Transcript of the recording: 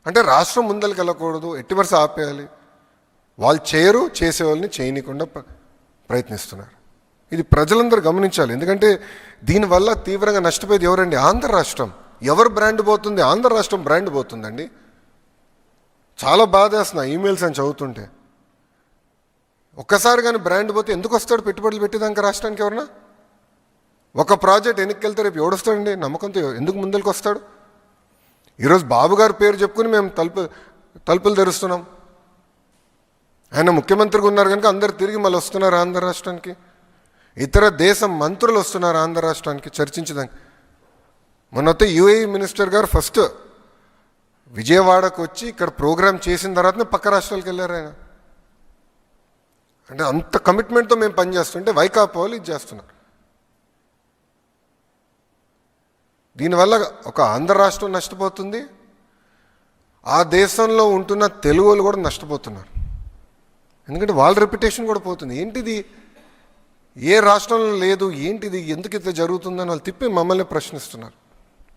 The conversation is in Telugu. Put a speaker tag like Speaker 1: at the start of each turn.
Speaker 1: అంటే రాష్ట్రం ముందరికి వెళ్ళకూడదు, ఎట్టి వరుస ఆపేయాలి. వాళ్ళు చేయరు, చేసేవాళ్ళని చేయనీయకుండా ప్రయత్నిస్తున్నారు. ఇది ప్రజలందరూ గమనించాలి. ఎందుకంటే దీనివల్ల తీవ్రంగా నష్టపోయేది ఎవరండి? ఆంధ్ర రాష్ట్రం. ఎవరు బ్రాండ్ పోతుంది? ఆంధ్ర రాష్ట్రం బ్రాండ్ పోతుందండి. చాలా బాధేస్తున్నా ఈమెయిల్స్ అని చదువుతుంటే. ఒక్కసారి కానీ బ్రాండ్ పోతే ఎందుకు వస్తాడు పెట్టుబడులు పెట్టేదాకా రాష్ట్రానికి? ఎవరన్నా ఒక ప్రాజెక్ట్ వెనక్కి వెళ్తే రేపు ఎవడొస్తాడండి? నమ్మకంతో ఎందుకు ముందరికి వస్తాడు? ఈరోజు బాబు గారి పేరు చెప్పుకుని మేము తలుపులు తెరుస్తున్నాం. ఆయన ముఖ్యమంత్రిగా ఉన్నారు కనుక అందరు తిరిగి మళ్ళీ వస్తున్నారు ఆంధ్ర రాష్ట్రానికి. ఇతర దేశం మంత్రులు వస్తున్నారు ఆంధ్ర రాష్ట్రానికి చర్చించడానికి. మొన్నొత్తే యూఏఈ మినిస్టర్ గారు ఫస్ట్ విజయవాడకు వచ్చి ఇక్కడ ప్రోగ్రామ్ చేసిన తర్వాతనే పక్క రాష్ట్రాలకు వెళ్ళారు ఆయన. అంటే అంత కమిట్మెంట్తో మేము పనిచేస్తుంటే వైకాపా వాళ్ళు ఇది చేస్తున్నారు. దీనివల్ల ఒక ఆంధ్ర రాష్ట్రం నష్టపోతుంది, ఆ దేశంలో ఉంటున్న తెలుగు వాళ్ళు కూడా నష్టపోతున్నారు. ఎందుకంటే వాళ్ళ రెప్యుటేషన్ కూడా పోతుంది. ఏంటిది, ఏ రాష్ట్రంలో లేదు, ఏంటిది, ఎందుకు ఇట్లా జరుగుతుందని వాళ్ళు తిప్పి మమ్మల్ని ప్రశ్నిస్తున్నారు.